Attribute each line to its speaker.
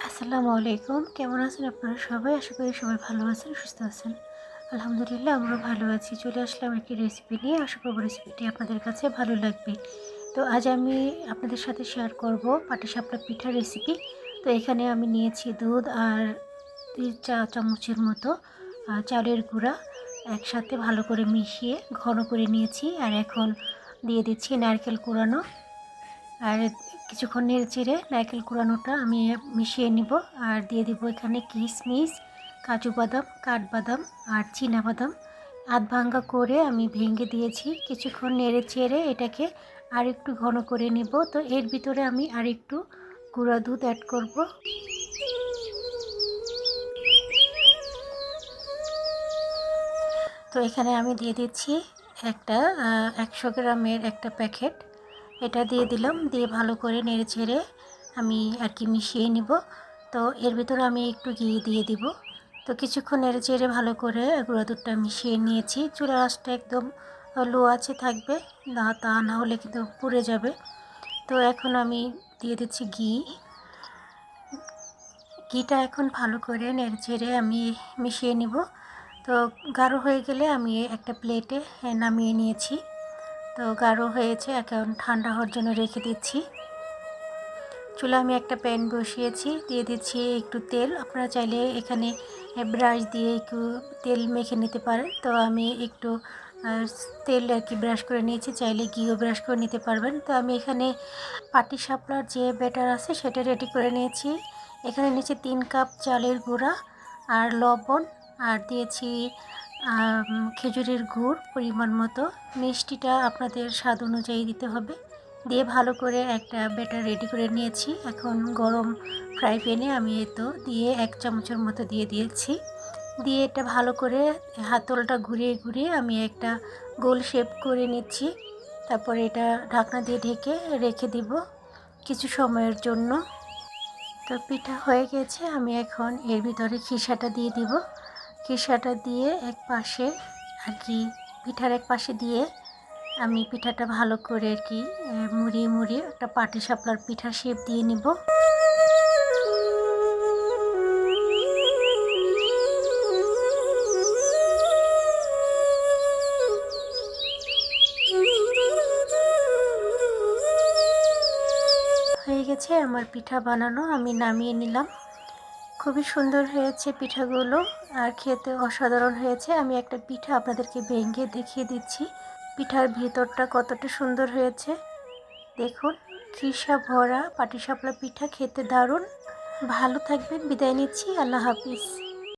Speaker 1: আসসালামু আলাইকুম। কেমন আছেন আপনারা সবাই? আশা করি সবাই ভালো আছেন, সুস্থ আছেন। আলহামদুলিল্লাহ আমরাও ভালো আছি। চলে আসলাম একটি রেসিপি নিয়ে। আশা করব রেসিপিটি আপনাদের কাছে ভালো লাগবে। তো আজ আমি আপনাদের সাথে শেয়ার করব পাটিসাপটা পিঠার রেসিপি। তো এখানে আমি নিয়েছি দুধ আর ২ চা চামচের মতো চালের গুঁড়া একসাথে ভালো করে মিশিয়ে ঘন করে নিয়েছি। আর এখন দিয়ে দিচ্ছি নারকেল কুড়ানো। আর কিছুক্ষণ নেড়েচেড়ে নারকেল কুড়ানোটা আমি মিশিয়ে নিব। আর দিয়ে দিব এখানে কিশমিশ, কাজু বাদাম, কাঠবাদাম আর চীনাবাদাম আধ ভাঙ্গা করে আমি ভেঙে দিয়েছি। কিছুক্ষণ নেড়েচেড়ে এটাকে আরেকটু ঘন করে নিব। তো এর ভিতরে আমি আরেকটু গুঁড়া দুধ অ্যাড করব। তো এখানে আমি দিয়ে দিচ্ছি একটা 100 গ্রামের একটা প্যাকেট। এটা দিয়ে দিলাম, দিয়ে ভালো করে নেড়েচেড়ে আমি মিশিয়ে নিব। তো এর ভিতরে আমি একটু ঘি দিয়ে দিব। তো কিছুক্ষণ নেড়েচেড়ে ভালো করে গুঁড়া দুধটা মিশিয়ে নিয়েছি। চুলার আঁচটা একদম লো আছে থাকবে, তা না হলে কিন্তু পুড়ে যাবে। তো এখন আমি দিয়ে দিচ্ছি ঘিটা এখন ভালো করে নেড়েচেড়ে আমি মিশিয়ে নিব। তো গাঢ় হয়ে গেলে আমি একটা প্লেটে নামিয়ে নিয়েছি। তো গাঢ় হয়েছে, এখন ঠান্ডা হওয়ার জন্য রেখে দিচ্ছি। চুলায় আমি একটা প্যান বসিয়েছি, দিয়ে দিচ্ছি একটু তেল। আপনারা চাইলে এখানে ব্রাশ দিয়ে একটু তেল মেখে নিতে পারেন। তো আমি একটু তেল ব্রাশ করে নিয়েছি, চাইলে ঘিও ব্রাশ করে নিতে পারবেন। তো আমি এখানে পাটিসাপটার যে ব্যাটার আছে সেটা রেডি করে নিয়েছি। এখানে নিচে 3 কাপ চালের গুঁড়া আর লবণ, আর দিয়েছি খেজুরের গুড় পরিমাণ মতো। মিষ্টিটা আপনাদের স্বাদ অনুযায়ী দিতে হবে। দিয়ে ভালো করে একটা ব্যাটার রেডি করে নিয়েছি। এখন গরম ফ্রাই প্যানে আমি দিয়ে 1 চামচের মতো দিয়ে দিয়েছি। দিয়ে এটা ভালো করে হাতলটা ঘুরিয়ে ঘুরিয়ে আমি একটা গোল শেপ করে নিচ্ছি। তারপরে এটা ঢাকনা দিয়ে ঢেকে রেখে দিব কিছু সময়ের জন্য। তো পিঠা হয়ে গেছে, আমি এখন এর ভিতরে খিসাটা দিয়ে দিব। খিসাটা দিয়ে এক পাশে পিঠার এক পাশে দিয়ে আমি পিঠাটা ভালো করে মুড়িয়ে মুড়িয়ে একটা পাটিসাপটার পিঠার শেপ দিয়ে নিব। হয়ে গেছে আমার পিঠা বানানো, আমি নামিয়ে নিলাম। খুবই সুন্দর হয়েছে পিঠাগুলো, আর খেতে অসাধারণ হয়েছে। আমি একটা পিঠা আপনাদেরকে ভেঙে দেখিয়ে দিচ্ছি পিঠার ভিতরটা কতটা সুন্দর হয়েছে। দেখুন, খিসা ভরা পাটিসাপটা পিঠা খেতে দারুণ। ভালো থাকবেন, বিদায় নিচ্ছি। আল্লাহ হাফিজ।